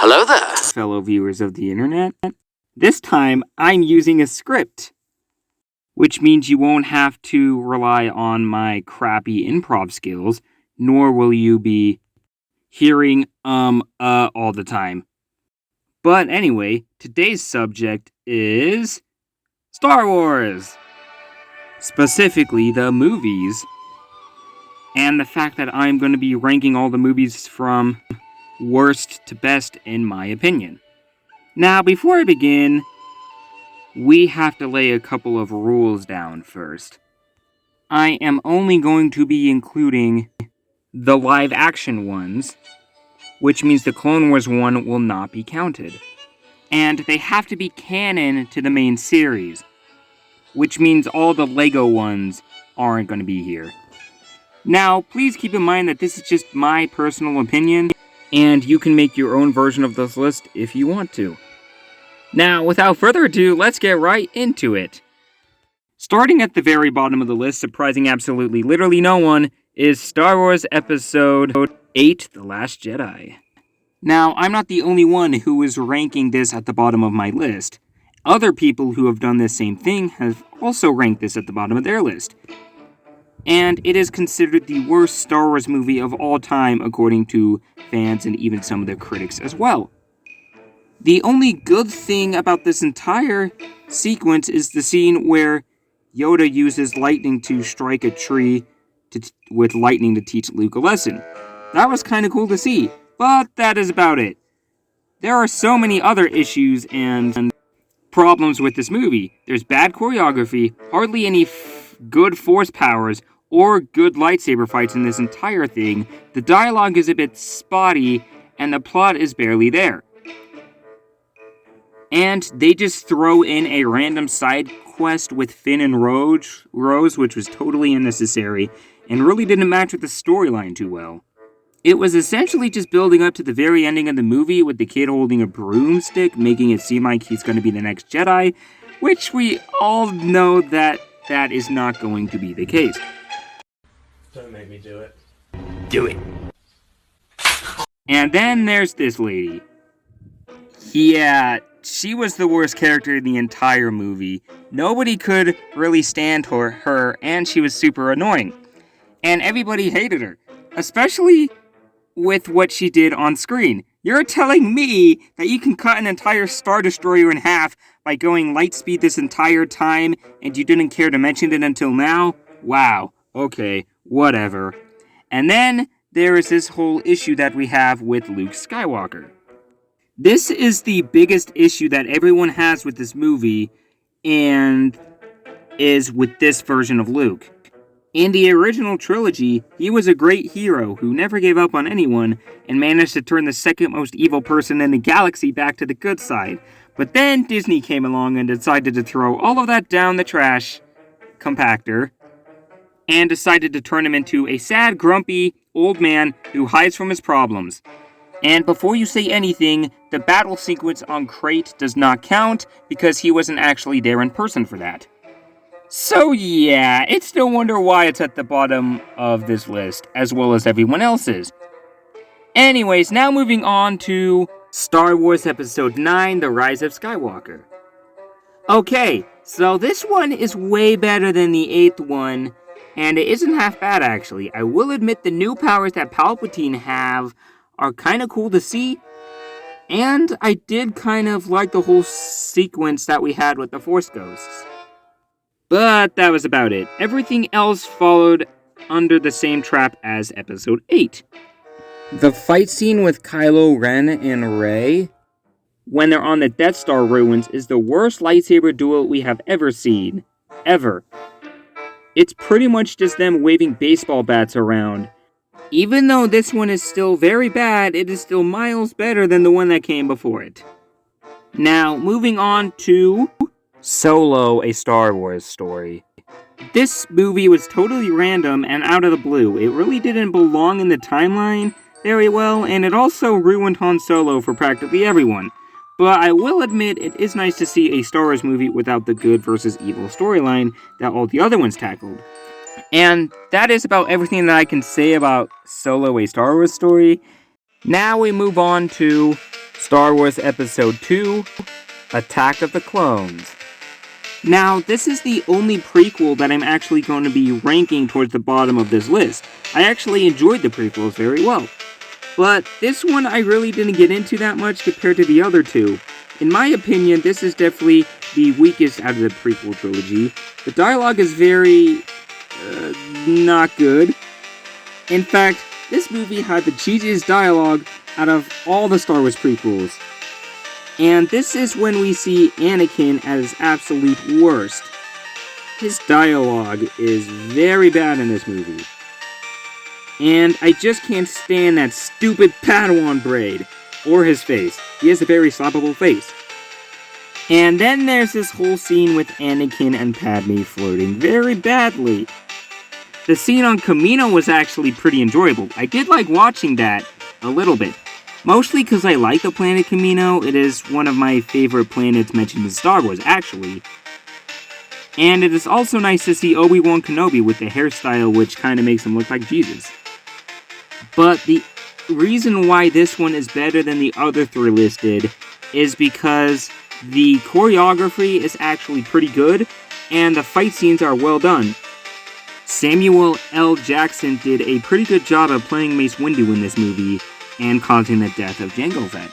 Hello there, fellow viewers of the internet. This time, I'm using a script, which means you won't have to rely on my crappy improv skills, nor will you be hearing all the time. But anyway, today's subject is Star Wars. Specifically, the movies. And the fact that I'm going to be ranking all the movies from worst to best, in my opinion. Now, before I begin, we have to lay a couple of rules down first. I am only going to be including the live-action ones, which means the Clone Wars one will not be counted. And they have to be canon to the main series, which means all the Lego ones aren't going to be here. Now, please keep in mind that this is just my personal opinion, and you can make your own version of this list if you want to. Now, without further ado, let's get right into it. Starting at the very bottom of the list, surprising absolutely literally no one, is Star Wars Episode 8, The Last Jedi. Now, I'm not the only one who is ranking this at the bottom of my list. Other people who have done this same thing have also ranked this at the bottom of their list. And it is considered the worst Star Wars movie of all time, according to fans and even some of the critics as well. The only good thing about this entire sequence is the scene where Yoda uses lightning to strike a tree with lightning to teach Luke a lesson. That was kind of cool to see, but that is about it. There are so many other issues and problems with this movie. There's bad choreography, hardly any good force powers, or good lightsaber fights in this entire thing. The dialogue is a bit spotty, and the plot is barely there. And they just throw in a random side quest with Finn and Rose, which was totally unnecessary, and really didn't match with the storyline too well. It was essentially just building up to the very ending of the movie with the kid holding a broomstick, making it seem like he's going to be the next Jedi, which we all know that is not going to be the case. Don't make me do it. do it. And then there's this lady. Yeah, she was the worst character in the entire movie. Nobody could really stand her, and she was super annoying. And everybody hated her, especially with what she did on screen. You're telling me that you can cut an entire Star Destroyer in half by going light speed this entire time, and you didn't care to mention it until now? Wow, okay, whatever. And then there is this whole issue that we have with Luke Skywalker. This is the biggest issue that everyone has with this movie, and is with this version of Luke. In the original trilogy, he was a great hero who never gave up on anyone and managed to turn the second most evil person in the galaxy back to the good side. But then Disney came along and decided to throw all of that down the trash compactor and decided to turn him into a sad, grumpy old man who hides from his problems. And before you say anything, the battle sequence on Crate does not count because he wasn't actually there in person for that. So yeah, it's no wonder why it's at the bottom of this list, as well as everyone else's. Anyways, now moving on to Star Wars Episode 9, The Rise of Skywalker. Okay, so this one is way better than the 8th one, and it isn't half bad actually. I will admit the new powers that Palpatine have are kind of cool to see, and I did kind of like the whole sequence that we had with the Force Ghosts. But that was about it. Everything else followed under the same trap as Episode 8. The fight scene with Kylo Ren and Rey, when they're on the Death Star ruins, is the worst lightsaber duel we have ever seen. Ever. It's pretty much just them waving baseball bats around. Even though this one is still very bad, it is still miles better than the one that came before it. Now, moving on to Solo, a Star Wars story. This movie was totally random and out of the blue. It really didn't belong in the timeline very well, and it also ruined Han Solo for practically everyone. But I will admit, it is nice to see a Star Wars movie without the good versus evil storyline that all the other ones tackled. And that is about everything that I can say about Solo, a Star Wars story. Now we move on to Star Wars Episode 2, Attack of the Clones. Now, this is the only prequel that I'm actually going to be ranking towards the bottom of this list. I actually enjoyed the prequels very well. But this one I really didn't get into that much compared to the other two. In my opinion, this is definitely the weakest out of the prequel trilogy. The dialogue is very... not good. In fact, this movie had the cheesiest dialogue out of all the Star Wars prequels. And this is when we see Anakin at his absolute worst. His dialogue is very bad in this movie. And I just can't stand that stupid Padawan braid. Or his face. He has a very slappable face. And then there's this whole scene with Anakin and Padme flirting very badly. The scene on Kamino was actually pretty enjoyable. I did like watching that a little bit. Mostly because I like the planet Kamino. It is one of my favorite planets mentioned in Star Wars, actually. And it is also nice to see Obi-Wan Kenobi with the hairstyle, which kind of makes him look like Jesus. But the reason why this one is better than the other three listed is because the choreography is actually pretty good, and the fight scenes are well done. Samuel L. Jackson did a pretty good job of playing Mace Windu in this movie, and causing the death of Jango Fett.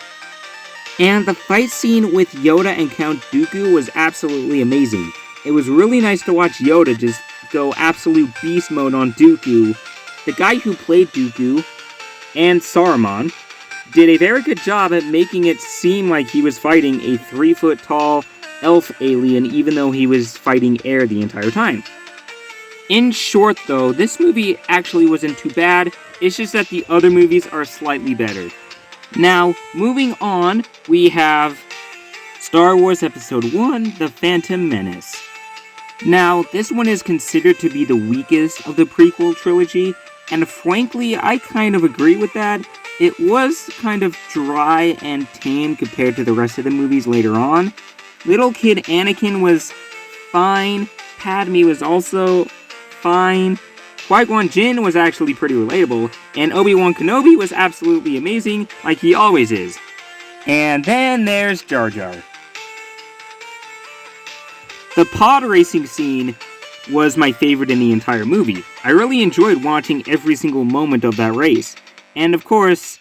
And the fight scene with Yoda and Count Dooku was absolutely amazing. It was really nice to watch Yoda just go absolute beast mode on Dooku. The guy who played Dooku, and Saruman, did a very good job at making it seem like he was fighting a 3-foot-tall elf alien, even though he was fighting air the entire time. In short, though, this movie actually wasn't too bad. It's just that the other movies are slightly better. Now, moving on, we have Star Wars Episode 1, The Phantom Menace. Now, this one is considered to be the weakest of the prequel trilogy, and frankly, I kind of agree with that. It was kind of dry and tame compared to the rest of the movies later on. Little kid Anakin was fine, Padme was also fine, Qui-Gon Jinn was actually pretty relatable, and Obi-Wan Kenobi was absolutely amazing, like he always is. And then there's Jar Jar. The pod racing scene was my favorite in the entire movie. I really enjoyed watching every single moment of that race. And of course,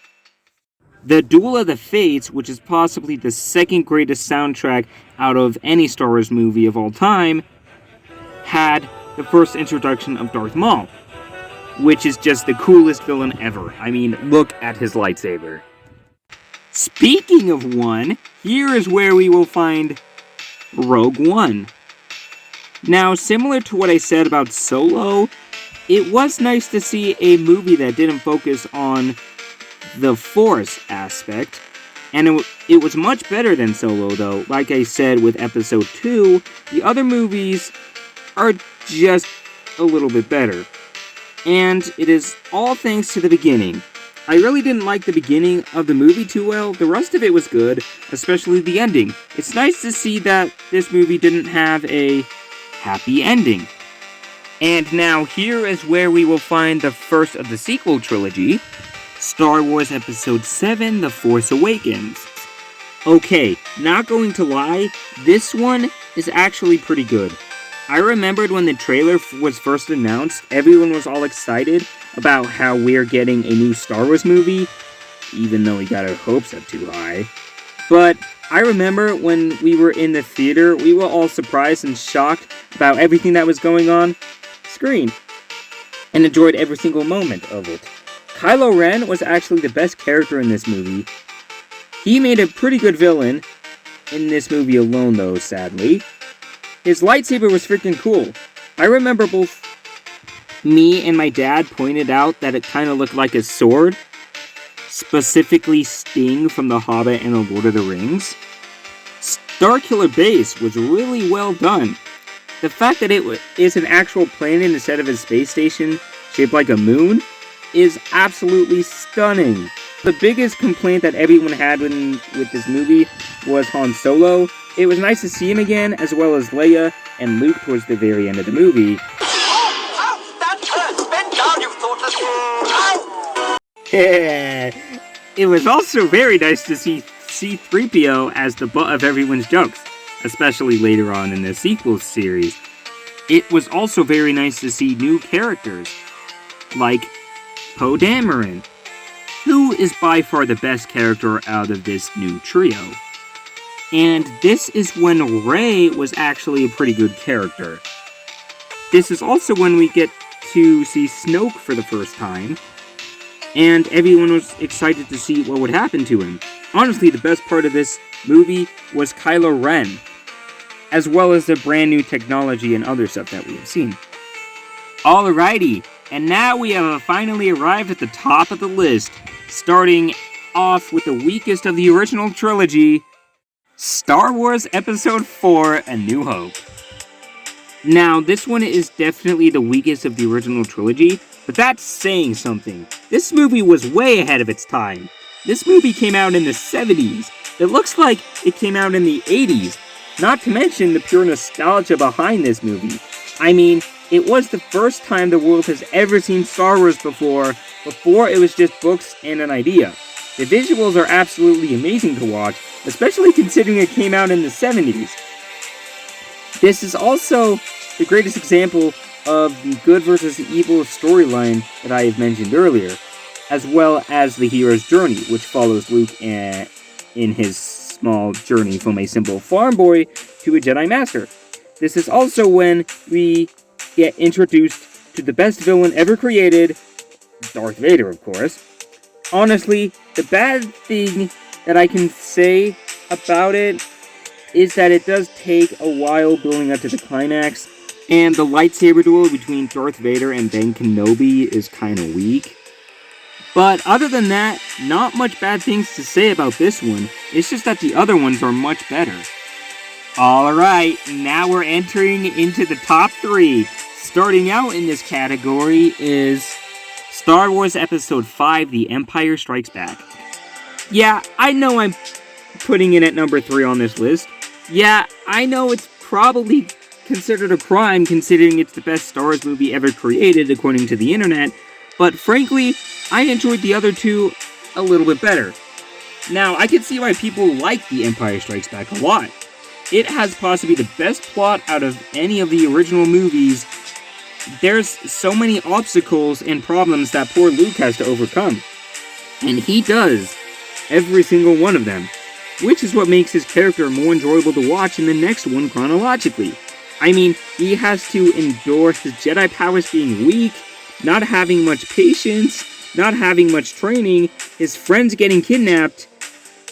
the Duel of the Fates, which is possibly the second greatest soundtrack out of any Star Wars movie of all time, had the first introduction of Darth Maul, which is just the coolest villain ever. I mean, look at his lightsaber. Speaking of one, here is where we will find Rogue One. Now, similar to what I said about Solo, it was nice to see a movie that didn't focus on the Force aspect, and it was much better than Solo, though. Like I said with Episode 2, the other movies are just a little bit better. And it is all thanks to the beginning. I really didn't like the beginning of the movie too well. The rest of it was good, especially the ending. It's nice to see that this movie didn't have a happy ending. And now here is where we will find the first of the sequel trilogy, Star Wars Episode 7, The Force Awakens. Okay, not going to lie, this one is actually pretty good. I remembered when the trailer was first announced, everyone was all excited about how we're getting a new Star Wars movie, even though we got our hopes up too high. But I remember when we were in the theater, we were all surprised and shocked about everything that was going on screen, and enjoyed every single moment of it. Kylo Ren was actually the best character in this movie. He made a pretty good villain in this movie alone, though, sadly. His lightsaber was freaking cool. I remember both me and my dad pointed out that it kind of looked like a sword, specifically Sting from The Hobbit and The Lord of the Rings. Starkiller Base was really well done. The fact that it is an actual planet instead of a space station shaped like a moon is absolutely stunning. The biggest complaint that everyone had with this movie was Han Solo. It was nice to see him again, as well as Leia and Luke towards the very end of the movie. Ow! That hurts! Bend down, you thoughtless... Ow! It was also very nice to see C-3PO as the butt of everyone's jokes, especially later on in the sequel series. It was also very nice to see new characters, like Poe Dameron, who is by far the best character out of this new trio. And this is when Rey was actually a pretty good character. This is also when we get to see Snoke for the first time, and everyone was excited to see what would happen to him. Honestly, the best part of this movie was Kylo Ren, as well as the brand new technology and other stuff that we have seen. Alrighty, and now we have finally arrived at the top of the list, starting off with the weakest of the original trilogy, Star Wars Episode 4: A New Hope. Now, this one is definitely the weakest of the original trilogy, but that's saying something. This movie was way ahead of its time. This movie came out in the 70s. It looks like it came out in the 80s, not to mention the pure nostalgia behind this movie. I mean, it was the first time the world has ever seen Star Wars before it was just books and an idea. The visuals are absolutely amazing to watch, especially considering it came out in the 70s. This is also the greatest example of the good versus evil storyline that I have mentioned earlier, as well as the hero's journey, which follows Luke in his small journey from a simple farm boy to a Jedi Master. This is also when we get introduced to the best villain ever created, Darth Vader, of course. Honestly, the bad thing that I can say about it is that it does take a while building up to the climax, and the lightsaber duel between Darth Vader and Ben Kenobi is kinda weak. But other than that, not much bad things to say about this one. It's just that the other ones are much better. Alright, now we're entering into the top 3. Starting out in this category is Star Wars Episode 5: The Empire Strikes Back. Yeah, I know I'm putting it at number 3 on this list. Yeah, I know it's probably considered a crime considering it's the best Star Wars movie ever created according to the internet, but frankly, I enjoyed the other two a little bit better. Now, I can see why people like The Empire Strikes Back a lot. It has possibly the best plot out of any of the original movies. There's so many obstacles and problems that poor Luke has to overcome. And he does. Every single one of them. Which is what makes his character more enjoyable to watch in the next one chronologically. I mean, he has to endure his Jedi powers being weak, not having much patience, not having much training, his friends getting kidnapped,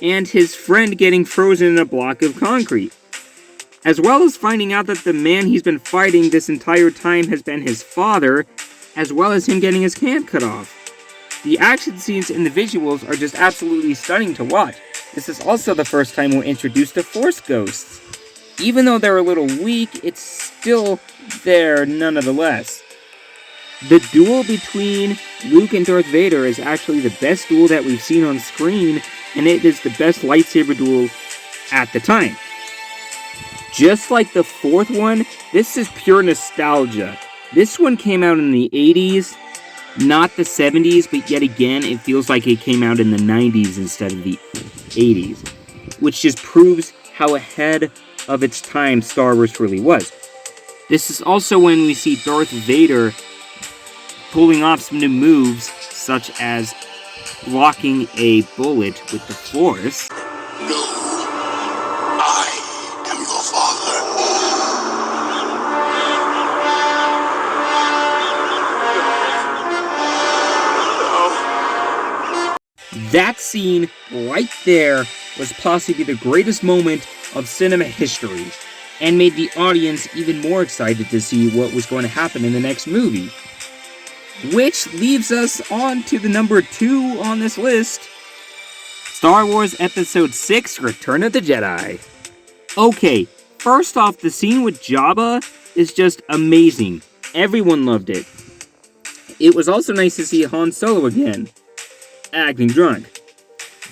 and his friend getting frozen in a block of concrete. As well as finding out that the man he's been fighting this entire time has been his father, as well as him getting his hand cut off. The action scenes and the visuals are just absolutely stunning to watch. This is also the first time we're introduced to Force Ghosts. Even though they're a little weak, it's still there nonetheless. The duel between Luke and Darth Vader is actually the best duel that we've seen on screen, and it is the best lightsaber duel at the time. Just like the fourth one, this is pure nostalgia. This one came out in the 80s, not the 70s, but yet again, it feels like it came out in the 90s instead of the 80s, which just proves how ahead of its time Star Wars really was. This is also when we see Darth Vader pulling off some new moves, such as blocking a bullet with the Force. No, I am your father. That scene right there was possibly the greatest moment of cinema history, and made the audience even more excited to see what was going to happen in the next movie. Which leaves us on to the number 2 on this list, Star Wars Episode 6: Return of the Jedi. Okay, first off, the scene with Jabba is just amazing. Everyone loved it. It was also nice to see Han Solo again, acting drunk.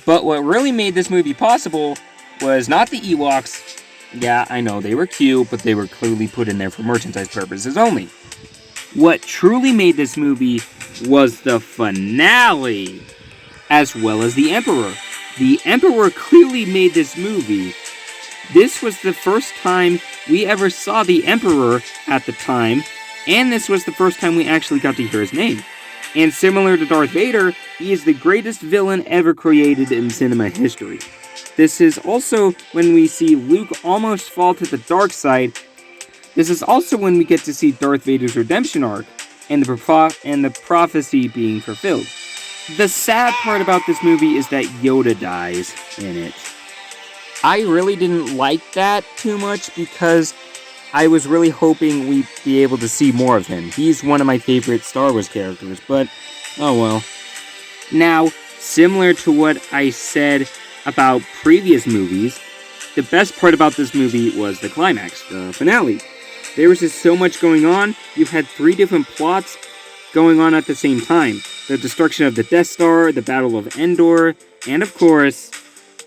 But what really made this movie possible was not the Ewoks. Yeah, I know, they were cute, but they were clearly put in there for merchandise purposes only. What truly made this movie was the finale, as well as the Emperor. The Emperor clearly made this movie. This was the first time we ever saw the Emperor at the time, and this was the first time we actually got to hear his name. And similar to Darth Vader, he is the greatest villain ever created in cinema history. This is also when we see Luke almost fall to the dark side. This is also when we get to see Darth Vader's redemption arc, and the prophecy being fulfilled. The sad part about this movie is that Yoda dies in it. I really didn't like that too much because I was really hoping we'd be able to see more of him. He's one of my favorite Star Wars characters, but oh well. Now, similar to what I said about previous movies, the best part about this movie was the climax, the finale. There was just so much going on. You had 3 different plots going on at the same time. The destruction of the Death Star, the Battle of Endor, and of course,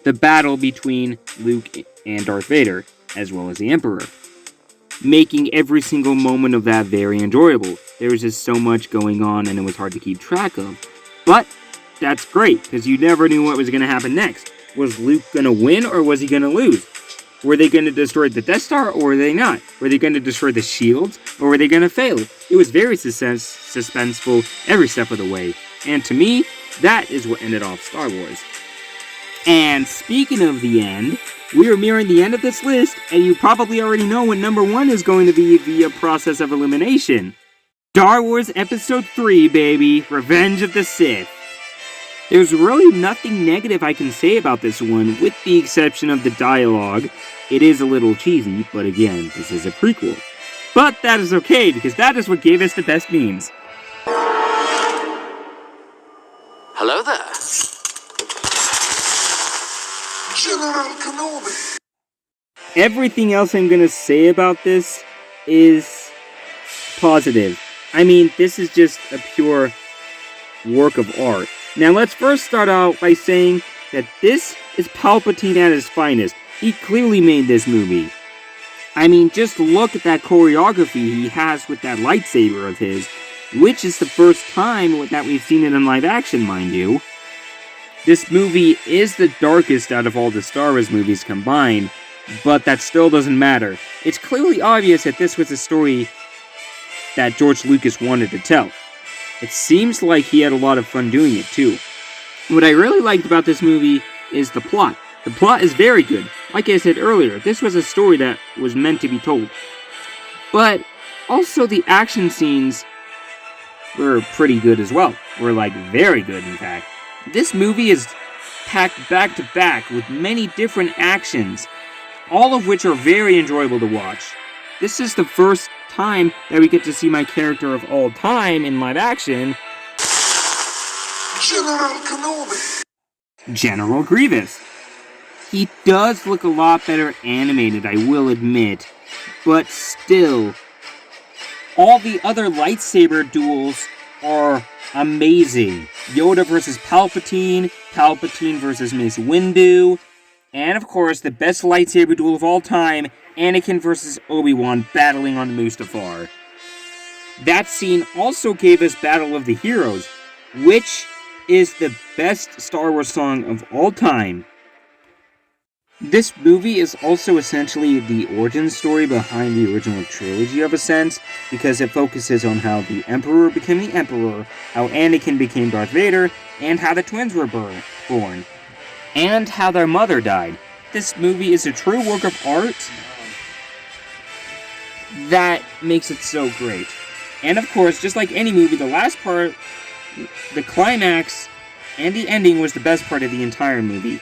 the battle between Luke and Darth Vader, as well as the Emperor. Making every single moment of that very enjoyable. There was just so much going on and it was hard to keep track of. But that's great, because you never knew what was going to happen next. Was Luke going to win or was he going to lose? Were they going to destroy the Death Star or were they not? Were they going to destroy the shields or were they going to fail? It was very suspenseful every step of the way. And to me, that is what ended off Star Wars. And speaking of the end, we are nearing the end of this list, and you probably already know what number 1 is going to be via process of elimination. Star Wars Episode 3, baby, Revenge of the Sith. There's really nothing negative I can say about this one, with the exception of the dialogue. It is a little cheesy, but again, this is a prequel. But that is okay, because that is what gave us the best memes. Hello there. General Kenobi. Everything else I'm gonna say about this is positive. I mean, this is just a pure work of art. Now let's first start out by saying that this is Palpatine at his finest. He clearly made this movie. I mean, just look at that choreography he has with that lightsaber of his, which is the first time that we've seen it in live action, mind you. This movie is the darkest out of all the Star Wars movies combined, but that still doesn't matter. It's clearly obvious that this was a story that George Lucas wanted to tell. It seems like he had a lot of fun doing it too. What I really liked about this movie is the plot. The plot is very good. Like I said earlier, this was a story that was meant to be told. But also the action scenes were pretty good as well. Were like very good, in fact. This movie is packed back to back with many different actions, all of which are very enjoyable to watch. This is the first time that we get to see my character of all time in live action, General Kenobi. General Grievous. He does look a lot better animated, I will admit, but still, all the other lightsaber duels are amazing. Yoda versus Palpatine, Palpatine versus Mace Windu, and of course, the best lightsaber duel of all time, Anakin versus Obi-Wan battling on Mustafar. That scene also gave us Battle of the Heroes, which is the best Star Wars song of all time. This movie is also essentially the origin story behind the original trilogy of a sense, because it focuses on how the Emperor became the Emperor, how Anakin became Darth Vader, and how the twins were born, and how their mother died. This movie is a true work of art that makes it so great. And of course, just like any movie, the last part, the climax, and the ending was the best part of the entire movie.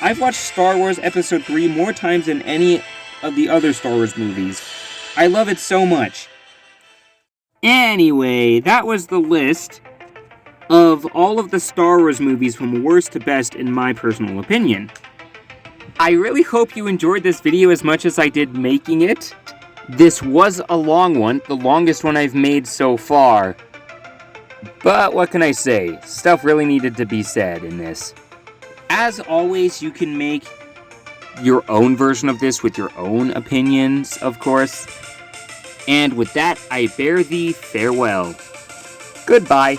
I've watched Star Wars Episode 3 more times than any of the other Star Wars movies. I love it so much. Anyway, that was the list of all of the Star Wars movies from worst to best in my personal opinion. I really hope you enjoyed this video as much as I did making it. This was a long one, the longest one I've made so far. But what can I say? Stuff really needed to be said in this. As always, you can make your own version of this with your own opinions, of course. And with that, I bear thee farewell. Goodbye.